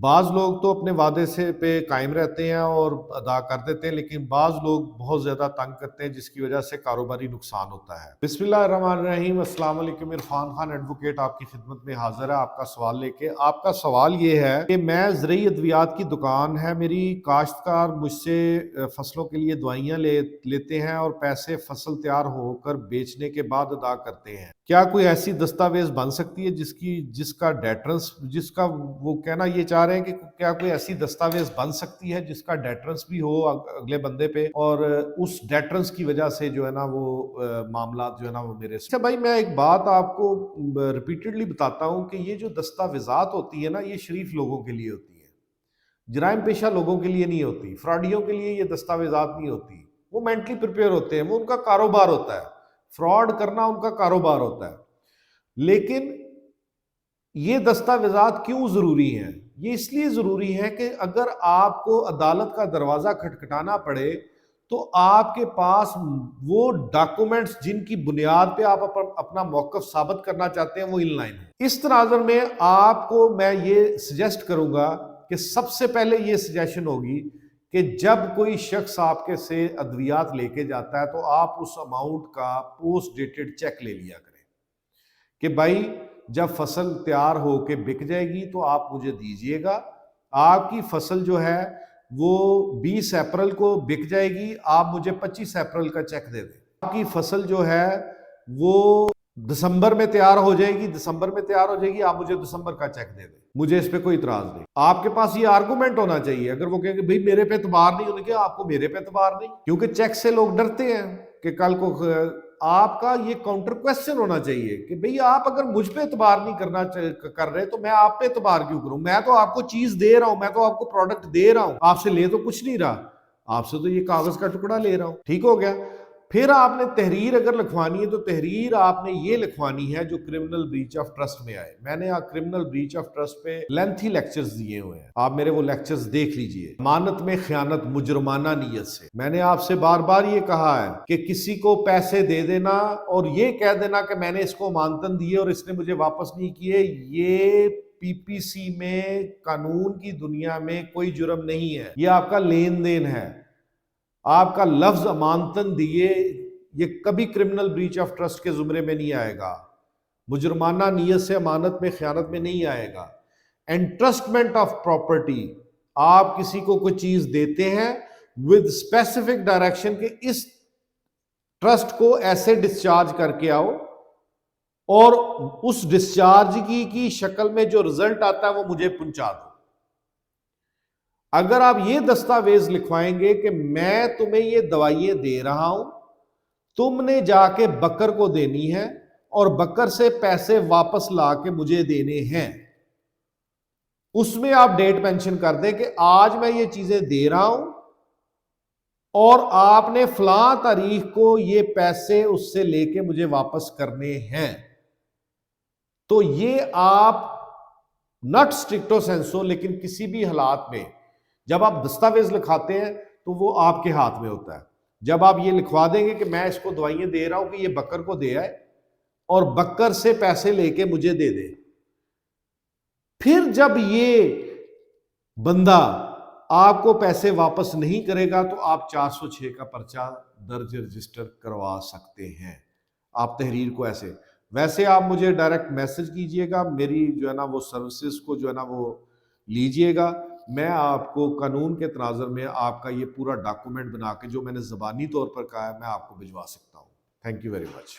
بعض لوگ تو اپنے وعدے سے پہ قائم رہتے ہیں اور ادا کر دیتے ہیں، لیکن بعض لوگ بہت زیادہ تنگ کرتے ہیں جس کی وجہ سے کاروباری نقصان ہوتا ہے۔ بسم اللہ الرحمن الرحیم، السلام علیکم، عرفان خان ایڈوکیٹ آپ کی خدمت میں حاضر ہے آپ کا سوال لے کے۔ آپ کا سوال یہ ہے کہ میں زرعی ادویات کی دکان ہے میری، کاشتکار مجھ سے فصلوں کے لیے دوائیاں لیتے ہیں اور پیسے فصل تیار ہو کر بیچنے کے بعد ادا کرتے ہیں۔ کیا کوئی ایسی دستاویز بن سکتی ہے جس کا وہ کہنا یہ چاہ رہے ہیں کہ کیا کوئی ایسی دستاویز بن سکتی ہے جس کا ڈیٹرنس بھی ہو اگلے بندے پہ، اور اس ڈیٹرنس کی وجہ سے جو ہے نا وہ معاملات جو ہے نا وہ میرے سے۔ اچھا بھائی، میں ایک بات آپ کو ریپیٹڈلی بتاتا ہوں کہ یہ جو دستاویزات ہوتی ہے نا، یہ شریف لوگوں کے لیے ہوتی ہے، جرائم پیشہ لوگوں کے لیے نہیں ہوتی، فراڈیوں کے لیے یہ دستاویزات نہیں ہوتی۔ وہ مینٹلی پریپیئر ہوتے ہیں، وہ ان کا کاروبار ہوتا ہے، فراڈ کرنا ان کا کاروبار ہوتا ہے۔ لیکن یہ دستاویزات کیوں ضروری ہیں؟ یہ اس لیے ضروری ہے کہ اگر آپ کو عدالت کا دروازہ کھٹکھٹانا پڑے تو آپ کے پاس وہ ڈاکومنٹس جن کی بنیاد پہ آپ اپنا موقف ثابت کرنا چاہتے ہیں وہ ان لائن ہو۔ اس تناظر میں آپ کو میں یہ سجیسٹ کروں گا کہ سب سے پہلے یہ سجیشن ہوگی کہ جب کوئی شخص آپ کے سے ادویات لے کے جاتا ہے تو آپ اس اماؤنٹ کا پوسٹ ڈیٹڈ چیک لے لیا کریں کہ بھائی جب فصل تیار ہو کے بک جائے گی تو آپ مجھے دیجئے گا، آپ کی فصل جو ہے وہ 20 اپریل کو بک جائے گی، آپ مجھے 25 اپریل کا چیک دے دیں۔ آپ کی فصل جو ہے وہ دسمبر میں تیار ہو جائے گی، آپ مجھے دسمبر کا چیک دے دیں، مجھے اس پہ کوئی اعتراض نہیں۔ آپ کے پاس یہ آرگومنٹ ہونا چاہیے۔ اگر وہ کہیں کہ بھئی میرے پہ اعتبار نہیں، ہونے کے آپ کو میرے پہ اعتبار نہیں، کیونکہ چیک سے لوگ ڈرتے ہیں کہ کل کو آپ کا یہ کاؤنٹر کویسچن ہونا چاہیے کہ بھئی آپ اگر مجھ پہ اعتبار نہیں کر رہے تو میں آپ پہ اعتبار کیوں کروں؟ میں تو آپ کو چیز دے رہا ہوں، میں تو آپ کو پروڈکٹ دے رہا ہوں، آپ سے لے تو کچھ نہیں رہا، آپ سے تو یہ کاغذ کا ٹکڑا لے رہا ہوں۔ ٹھیک ہو گیا؟ پھر آپ نے تحریر اگر لکھوانی ہے تو تحریر آپ نے یہ لکھوانی ہے جو کرمنل بریچ آف ٹرسٹ میں آئے۔ میں نے کرمنل بریچ آف ٹرسٹ پہ لینتھی لیکچرز دیے ہوئے ہیں، آپ میرے وہ لیکچرز دیکھ لیجئے۔ امانت میں خیانت مجرمانہ نیت سے، میں نے آپ سے بار بار یہ کہا ہے کہ کسی کو پیسے دے دینا اور یہ کہہ دینا کہ میں نے اس کو امانتاً دیے اور اس نے مجھے واپس نہیں کیے، یہ پی پی سی میں قانون کی دنیا میں کوئی جرم نہیں ہے، یہ آپ کا لین دین ہے۔ آپ کا لفظ امانتاً دیے یہ کبھی کرمنل بریچ آف ٹرسٹ کے زمرے میں نہیں آئے گا، مجرمانہ نیت سے امانت میں خیانت میں نہیں آئے گا۔ انٹرسٹمنٹ آف پراپرٹی، آپ کسی کو کوئی چیز دیتے ہیں with specific direction کہ اس ٹرسٹ کو ایسے ڈسچارج کر کے آؤ اور اس ڈسچارج کی شکل میں جو رزلٹ آتا ہے وہ مجھے پہنچا دو۔ اگر آپ یہ دستاویز لکھوائیں گے کہ میں تمہیں یہ دوائیں دے رہا ہوں، تم نے جا کے بکر کو دینی ہے اور بکر سے پیسے واپس لا کے مجھے دینے ہیں، اس میں آپ ڈیٹ مینشن کر دیں کہ آج میں یہ چیزیں دے رہا ہوں اور آپ نے فلاں تاریخ کو یہ پیسے اس سے لے کے مجھے واپس کرنے ہیں۔ تو یہ آپ نٹ سٹرکٹو سینسو لیکن کسی بھی حالات میں جب آپ دستاویز لکھاتے ہیں تو وہ آپ کے ہاتھ میں ہوتا ہے۔ جب آپ یہ لکھوا دیں گے کہ میں اس کو دوائیں دے رہا ہوں کہ یہ بکر کو دے آئے اور بکر سے پیسے لے کے مجھے دے دے، پھر جب یہ بندہ آپ کو پیسے واپس نہیں کرے گا تو آپ 406 کا پرچہ درج رجسٹر کروا سکتے ہیں۔ آپ تحریر کو ایسے، ویسے آپ مجھے ڈائریکٹ میسج کیجئے گا، میری جو ہے نا وہ سروسز کو جو ہے نا وہ لیجئے گا، میں آپ کو قانون کے تناظر میں آپ کا یہ پورا ڈاکومنٹ بنا کے جو میں نے زبانی طور پر کہا ہے میں آپ کو بھجوا سکتا ہوں۔ Thank you very much.